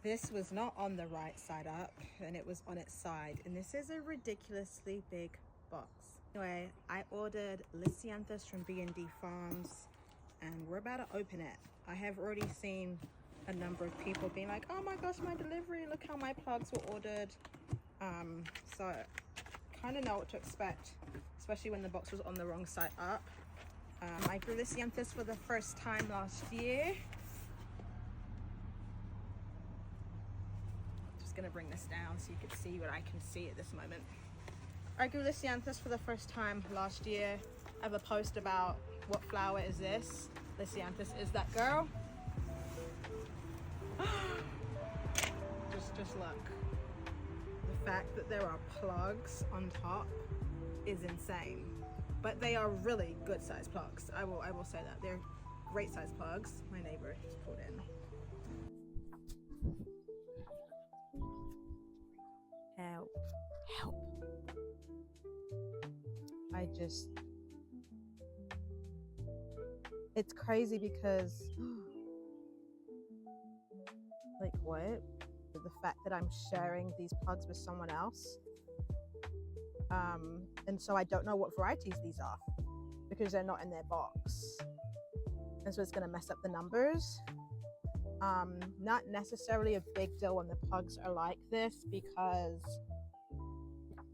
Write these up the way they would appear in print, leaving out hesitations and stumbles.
This was not on the right side up and it was on its side, and this is a ridiculously big box. Anyway, I ordered Lisianthus from B&D Farms and we're about to open it. I have already seen a number of people being like, oh my gosh, my delivery, look how my plugs were ordered. So kind of know what to expect, especially when the box was on the wrong side up. I grew Lisianthus for the first time last year. Just gonna bring this down so you can see what I can see at this moment. I grew Lisianthus for the first time last year. I have a post about what flower is this. Lisianthus is that girl. Just look. The fact that there are plugs on top is insane. But they are really good sized plugs. I will say that. They're great sized plugs. My neighbor just pulled in. Help. Help. It's crazy because like what? The fact that I'm sharing these plugs with someone else. And so I don't know what varieties these are because they're not in their box. And so it's gonna mess up the numbers. Not necessarily a big deal when the plugs are like this, because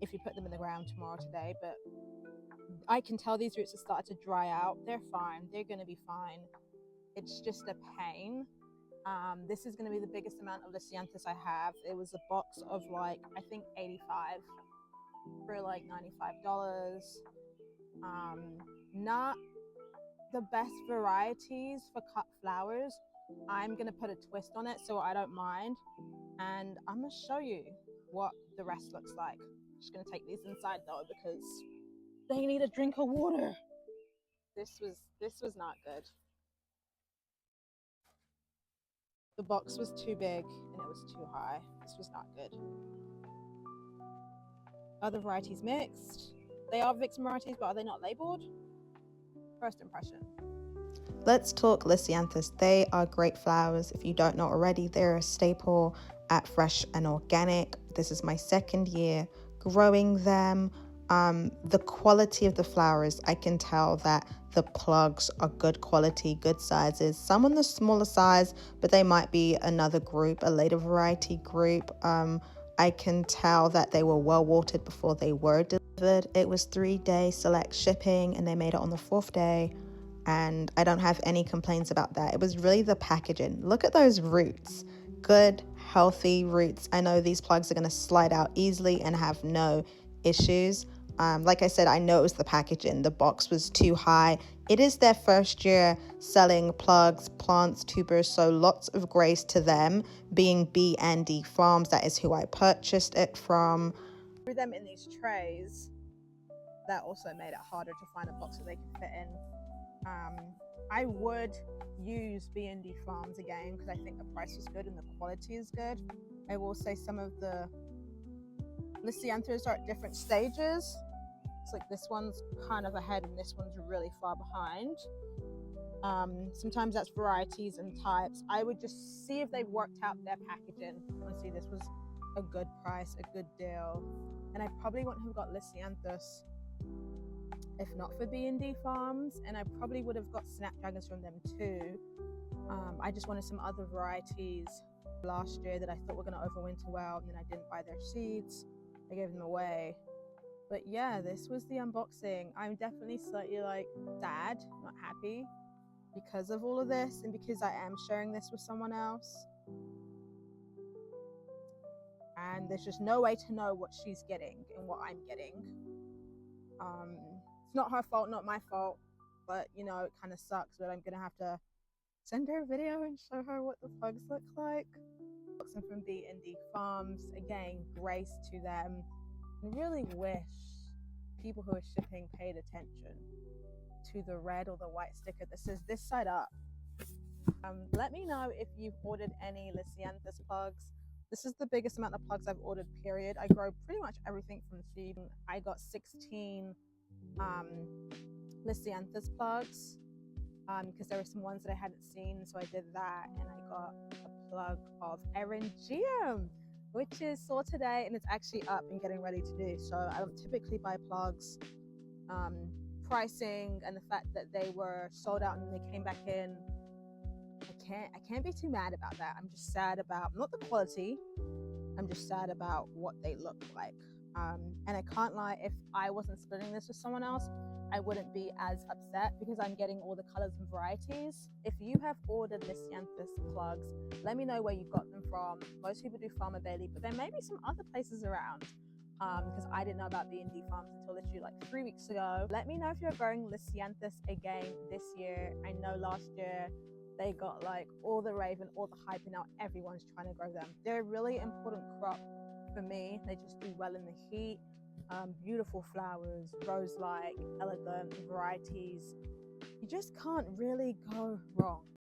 if you put them in the ground tomorrow, today, but I can tell these roots have started to dry out. They're fine, they're gonna be fine. It's just a pain. This is gonna be the biggest amount of Lisianthus I have. It was a box of like, I think 85 for like $95. Not the best varieties for cut flowers. I'm gonna put a twist on it so I don't mind, and I'm gonna show you what the rest looks like. I'm just gonna take these inside though because they need a drink of water. This was not good. The box was too big and it was too high. This was not good. Other varieties mixed. They are vixen varieties, but are they not labeled? First impression. Let's talk Lisianthus. They are great flowers. If you don't know already, they're a staple at Fresh and Organic. This is my second year growing them. The quality of the flowers, I can tell that the plugs are good quality, good sizes. Some on the smaller size, but they might be another group, a later variety group. I can tell that they were well watered before they were delivered. It was 3-day select shipping and they made it on the 4th day. And I don't have any complaints about that. It was really the packaging. Look at those roots. Good, healthy roots. I know these plugs are going to slide out easily and have no issues. Like I said, I know it was the packaging. The box was too high. It is their first year selling plugs, plants, tubers, so lots of grace to them. Being B&D Farms, that is who I purchased it from. Threw them in these trays. That also made it harder to find a box that they could fit in. I would use B&D Farms again because I think the price is good and the quality is good. I will say some of the Lisianthus are at different stages. It's like this one's kind of ahead and this one's really far behind. Sometimes that's varieties and types. I would just see if they've worked out their packaging and see this was a good price, a good deal. And I probably wouldn't have got Lisianthus if not for B&D Farms, and I probably would have got snapdragons from them too. I just wanted some other varieties last year that I thought were going to overwinter well, and then I didn't buy their seeds. I gave them away. But yeah, this was the unboxing. I'm definitely slightly like sad, not happy because of all of this and because I am sharing this with someone else. And there's just no way to know what she's getting and what I'm getting. It's not her fault, not my fault, but you know, it kind of sucks, but I'm gonna have to send her a video and show her what the plugs look like. Boxing from B&D Farms, again, grace to them. I really wish people who are shipping paid attention to the red or the white sticker that says this side up. Let me know if you've ordered any Lisianthus plugs. This is the biggest amount of plugs I've ordered, period. I grow pretty much everything from seed. I got 16 Lisianthus plugs because there were some ones that I hadn't seen, so I did that, and I got a plug of Eryngium, which is saw today and it's actually up and getting ready to do. So I don't typically buy plugs. Pricing and the fact that they were sold out and they came back in, I can't be too mad about that. I'm just sad about not the quality, I'm just sad about what they look like. And I can't lie, if I wasn't splitting this with someone else, I wouldn't be as upset because I'm getting all the colors and varieties. If you have ordered Lisianthus plugs, let me know where you got them from. Most people do Farmer Bailey, but there may be some other places around. Because I didn't know about B&D Farms until literally like 3 weeks ago. Let me know if you're growing Lisianthus again this year. I know last year they got like all the rave and all the hype, and now everyone's trying to grow them. They're a really important crop for me. They just do well in the heat. Beautiful flowers, rose-like, elegant varieties. You just can't really go wrong.